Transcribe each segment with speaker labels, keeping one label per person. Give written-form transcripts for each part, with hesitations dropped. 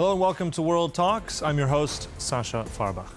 Speaker 1: Hello and welcome to World Talks. I'm your host, Sasha Farbach.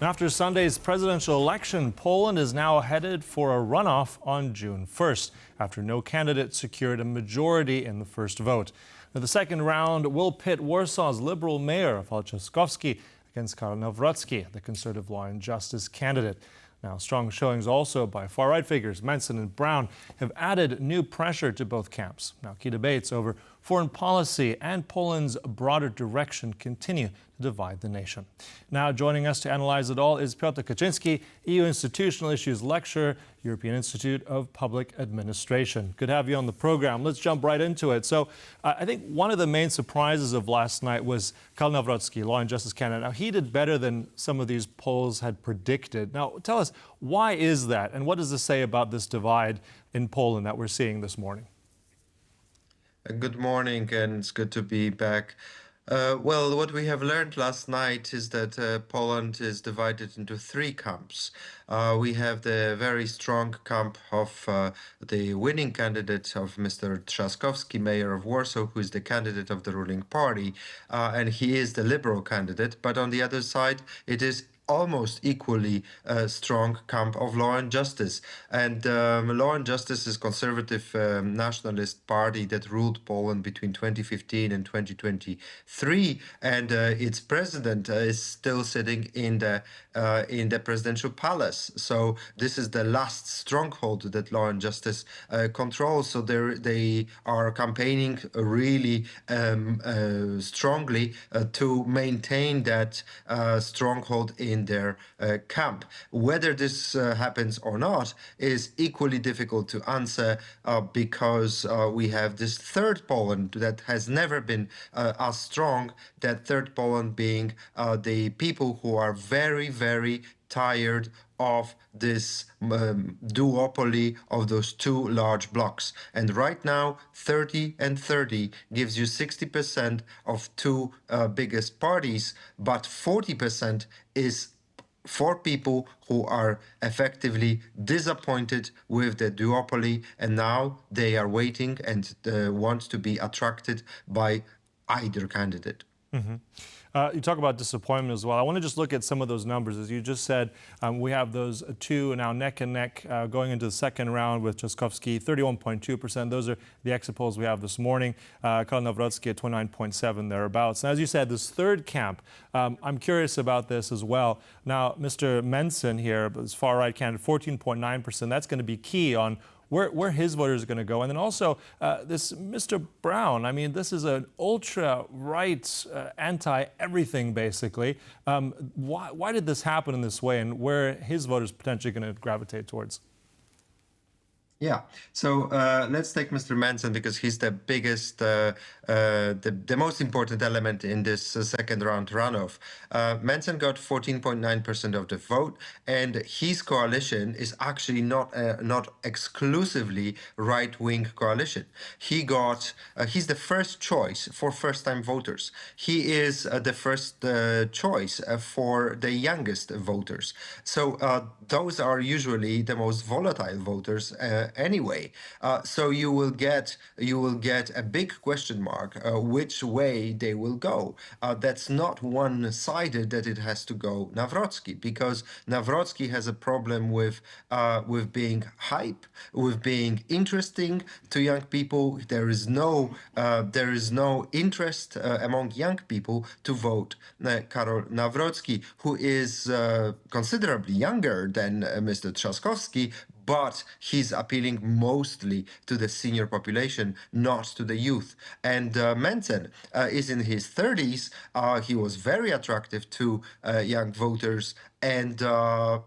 Speaker 1: After Sunday's presidential election, Poland is now headed for a runoff on June 1st, after no candidate secured a majority in the first vote. Now, the second round will pit Warsaw's Liberal Mayor Rafał Trzaskowski against Karol Nawrocki, the Conservative Law and Justice candidate. Now, strong showings also by far-right figures, Mentzen and Braun, have added new pressure to both camps. Now, key debates over foreign policy and Poland's broader direction continue to divide the nation. Now, joining us to analyze it all is Piotr Kaczyński, EU Institutional Issues Lecturer, European Institute of Public Administration. Good to have you on the program. Let's jump right into it. So, I think one of the main surprises of last night was Karol Nawrocki, Law and Justice candidate. Now, he did better than some of these polls had predicted. Now, tell us, why is that? And what does this say about this divide in Poland that we're seeing this morning?
Speaker 2: Good morning, and it's good to be back. Well, what we have learned last night is that Poland is divided into three camps. We have the very strong camp of the winning candidate of Mr. Trzaskowski, mayor of Warsaw, who is the candidate of the ruling party, and he is the liberal candidate. But on the other side, it is almost equally strong camp of Law and Justice. And Law and Justice is conservative nationalist party that ruled Poland between 2015 and 2023, and its president is still sitting in the presidential palace. So this is the last stronghold that Law and Justice controls. So they are campaigning really strongly to maintain that stronghold in their camp. Whether this happens or not is equally difficult to answer because we have this third Poland that has never been as strong, that third Poland being the people who are very, very tired of this duopoly of those two large blocks. And right now, 30 and 30 gives you 60% of two biggest parties, but 40% is for people who are effectively disappointed with the duopoly, and now they are waiting and want to be attracted by either candidate.
Speaker 1: Mm-hmm. You talk about disappointment as well. I want to just look at some of those numbers. As you just said, we have those two now neck and neck going into the second round with Trzaskowski, 31.2%. Those are the exit polls we have this morning. Karol Nawrocki at 29.7% thereabouts. And as you said, this third camp, I'm curious about this as well. Now, Mr. Mentzen here, this far-right candidate, 14.9%. That's going to be key on where his voters are going to go. And then also this Mr. Braun, I mean, this is an ultra-right, anti-everything, basically. Why did this happen in this way, and where his voters potentially going to gravitate towards?
Speaker 2: Yeah, so let's take Mr. Mentzen because he's the biggest, the most important element in this second round runoff. Mentzen got 14.9% of the vote, and his coalition is actually not exclusively right-wing coalition. He's the first choice for first-time voters. He is the first choice for the youngest voters. So those are usually the most volatile voters anyway. So you will get a big question mark which way they will go. That's not one-sided that it has to go Nawrocki, because Nawrocki has a problem with being hype, with being interesting to young people. There is no interest among young people to vote Karol Nawrocki, who is considerably younger than Mr. Trzaskowski, but he's appealing mostly to the senior population, not to the youth. And Mentzen is in his 30s. He was very attractive to young voters. And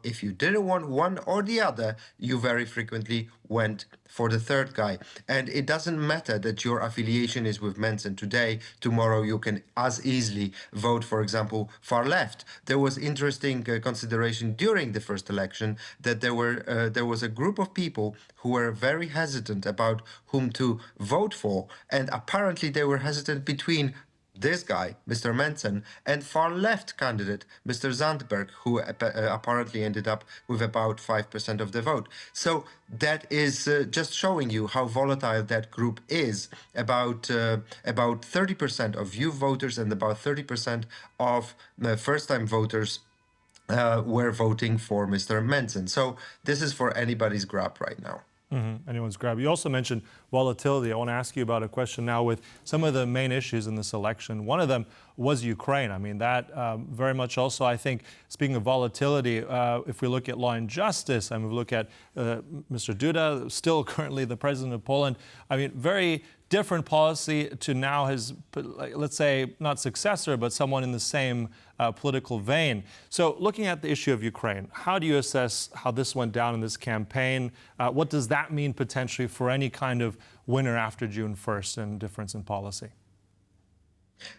Speaker 2: if you didn't want one or the other, you very frequently went for the third guy. And it doesn't matter that your affiliation is with Mentzen today. Tomorrow you can as easily vote, for example, far left. There was interesting consideration during the first election that there was a group of people who were very hesitant about whom to vote for. And apparently they were hesitant between this guy, Mr. Mentzen, and far-left candidate, Mr. Zandberg, who apparently ended up with about 5% of the vote. So that is just showing you how volatile that group is. About 30% of youth voters and about 30% of first-time voters were voting for Mr. Mentzen. So this is for anybody's grab right now.
Speaker 1: Anyone's grab. You also mentioned volatility. I want to ask you about a question now with some of the main issues in this election. One of them was Ukraine. I mean, that very much also, I think, speaking of volatility, if we look at law and justice, I mean, we look at Mr. Duda, still currently the president of Poland. I mean, very different policy to now his, let's say, not successor, but someone in the same political vein. So looking at the issue of Ukraine, how do you assess how this went down in this campaign? What does that mean potentially for any kind of winner after June 1st and difference in policy?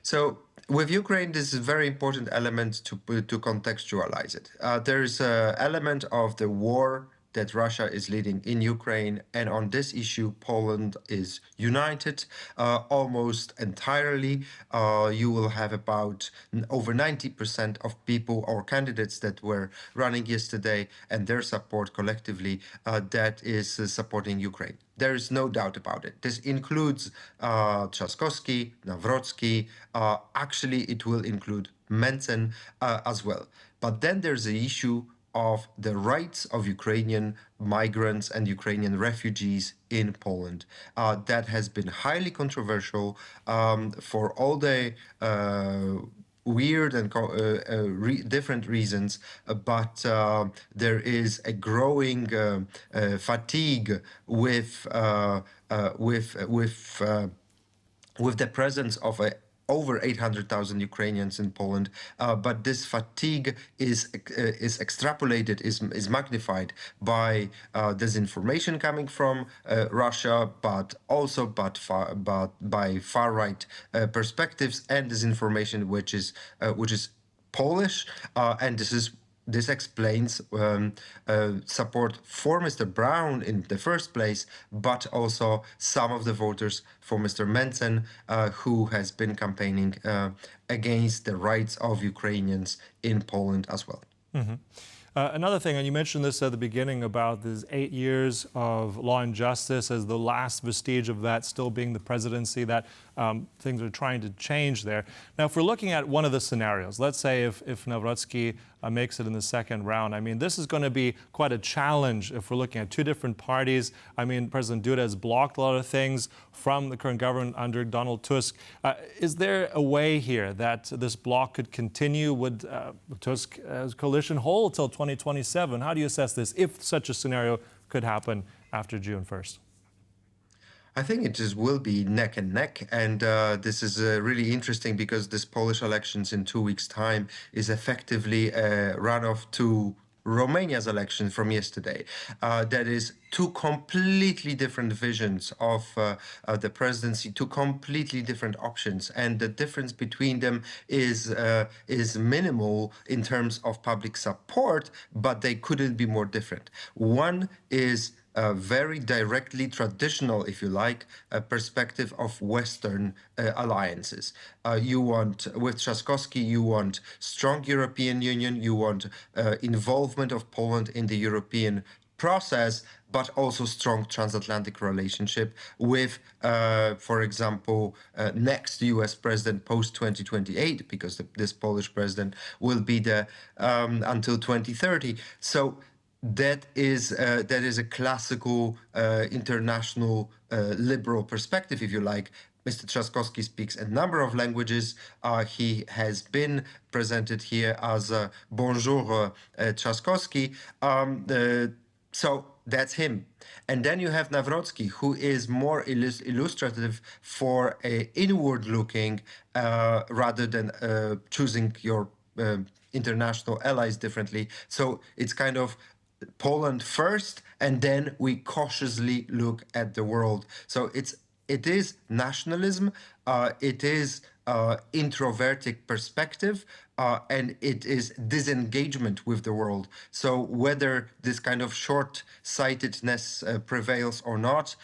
Speaker 2: So with Ukraine, this is a very important element to contextualize it. There is an element of the war that Russia is leading in Ukraine. And on this issue, Poland is united almost entirely. You will have about over 90% of people or candidates that were running yesterday and their support collectively that is supporting Ukraine. There is no doubt about it. This includes Trzaskowski, Nawrocki. Actually, it will include Mentzen as well. But then there's the issue of the rights of Ukrainian migrants and Ukrainian refugees in Poland. That has been highly controversial for all the weird and different reasons, but there is a growing fatigue with the presence of over 800,000 Ukrainians in Poland, but this fatigue is extrapolated, is magnified by disinformation coming from Russia, but also by far-right perspectives and disinformation which is Polish, and this explains support for Mr. Braun in the first place, but also some of the voters for Mr. Mentzen, who has been campaigning against the rights of Ukrainians in Poland as well.
Speaker 1: Another thing, and you mentioned this at the beginning about these 8 years of law and justice as the last vestige of that still being the presidency, that things are trying to change there. Now, if we're looking at one of the scenarios, let's say if Nawrocki makes it in the second round, I mean, this is going to be quite a challenge if we're looking at two different parties. I mean, President Duda has blocked a lot of things from the current government under Donald Tusk. Is there a way here that this block could continue? Would Tusk's coalition hold till 2027? How do you assess this if such a scenario could happen after June 1st?
Speaker 2: I think it just will be neck and neck. And this is really interesting because this Polish elections in 2 weeks' time is effectively a runoff to Romania's election from yesterday. That is two completely different visions of the presidency, two completely different options. And the difference between them is minimal in terms of public support, but they couldn't be more different. One is very directly traditional, if you like, perspective of Western alliances. You want, with Trzaskowski, you want strong European Union, you want involvement of Poland in the European process, but also strong transatlantic relationship with, for example, next US president post-2028, because this Polish president will be there until 2030. So that is a classical international liberal perspective, if you like. Mr. Trzaskowski speaks a number of languages. He has been presented here as Bonjour Trzaskowski. So that's him. And then you have Nawrocki, who is more illustrative for a inward-looking rather than choosing your international allies differently. So it's kind of Poland first, and then we cautiously look at the world. So it is nationalism, it is introverted perspective, and it is disengagement with the world. So whether this kind of short-sightedness prevails or not,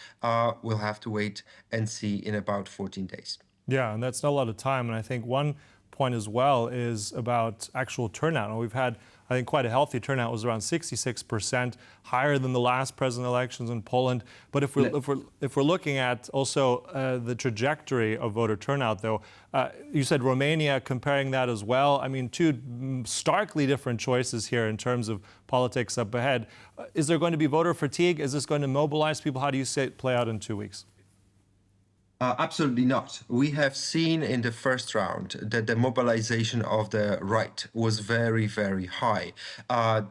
Speaker 2: we'll have to wait and see in about 14 days.
Speaker 1: Yeah, and that's not a lot of time. And I think one point as well is about actual turnout. And we've had, I think, quite a healthy turnout. It was around 66%, higher than the last president elections in Poland. But if we're looking at also the trajectory of voter turnout, though, you said Romania, comparing that as well. I mean, two starkly different choices here in terms of politics up ahead. Is there going to be voter fatigue? Is this going to mobilize people? How do you see it play out in 2 weeks?
Speaker 2: Absolutely not. We have seen in the first round that the mobilization of the right was very, very high.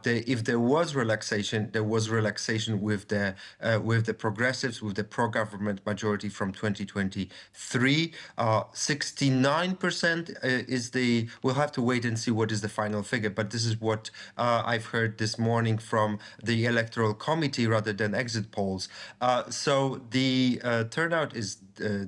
Speaker 2: If there was relaxation, there was relaxation with the progressives, with the pro-government majority from 2023. 69% is the. We'll have to wait and see what is the final figure. But this is what I've heard this morning from the electoral committee rather than exit polls. So the turnout is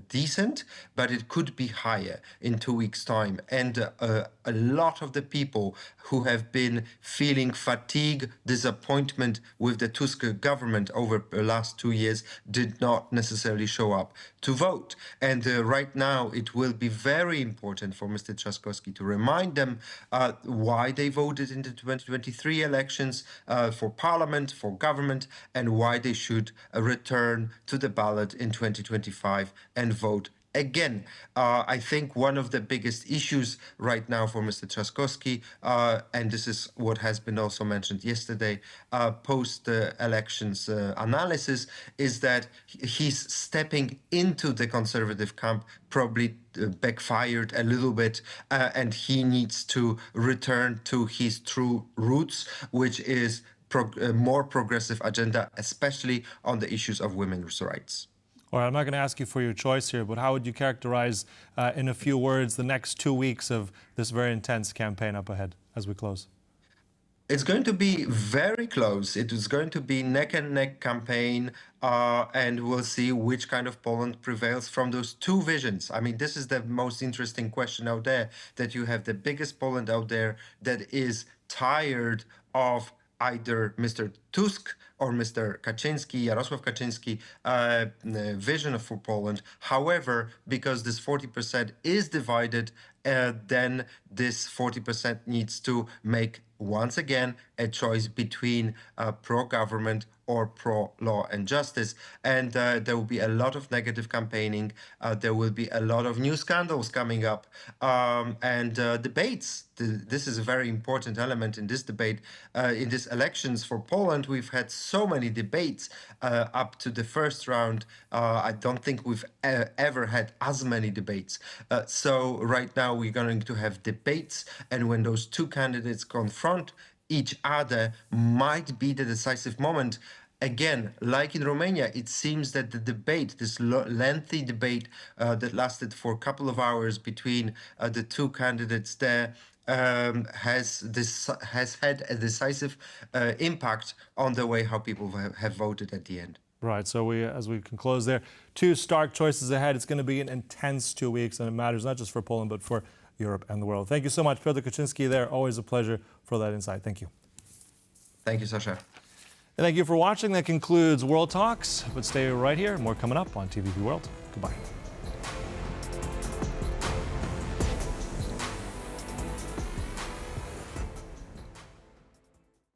Speaker 2: decent, but it could be higher in 2 weeks' time. And a lot of the people who have been feeling fatigue, disappointment with the Tusk government over the last 2 years did not necessarily show up to vote. And right now, it will be very important for Mr. Trzaskowski to remind them why they voted in the 2023 elections for parliament, for government, and why they should return to the ballot in 2025 and vote again. I think one of the biggest issues right now for Mr. Trzaskowski, and this is what has been also mentioned yesterday, post-elections analysis, is that he's stepping into the conservative camp, probably backfired a little bit, and he needs to return to his true roots, which is more progressive agenda, especially on the issues of women's rights.
Speaker 1: All right, I'm not going to ask you for your choice here, but how would you characterize, in a few words, the next 2 weeks of this very intense campaign up ahead as we close?
Speaker 2: It's going to be very close. It is going to be neck and neck campaign, and we'll see which kind of Poland prevails from those two visions. I mean, this is the most interesting question out there, that you have the biggest Poland out there that is tired of either Mr. Tusk or Mr. Kaczyński, Jarosław Kaczyński, vision for Poland. However, because this 40% is divided, then this 40% needs to make, once again, a choice between pro-government or pro-law and justice. And there will be a lot of negative campaigning. There will be a lot of new scandals coming up, and debates. This is a very important element in this debate. In these elections for Poland, we've had so many debates up to the first round. I don't think we've ever had as many debates. So right now we're going to have debates, and when those two candidates confront each other, might be the decisive moment. Again, like in Romania, it seems that the debate, this lengthy debate that lasted for a couple of hours between the two candidates there, has had a decisive impact on the way how people have voted at the end.
Speaker 1: Right, so as we can close there, two stark choices ahead. It's going to be an intense 2 weeks, and it matters not just for Poland, but for Europe and the world. Thank you so much, Piotr Kaczyński there. Always a pleasure for that insight. Thank you.
Speaker 2: Thank you, Sasha.
Speaker 1: And thank you for watching. That concludes World Talks. But stay right here. More coming up on TVP World. Goodbye.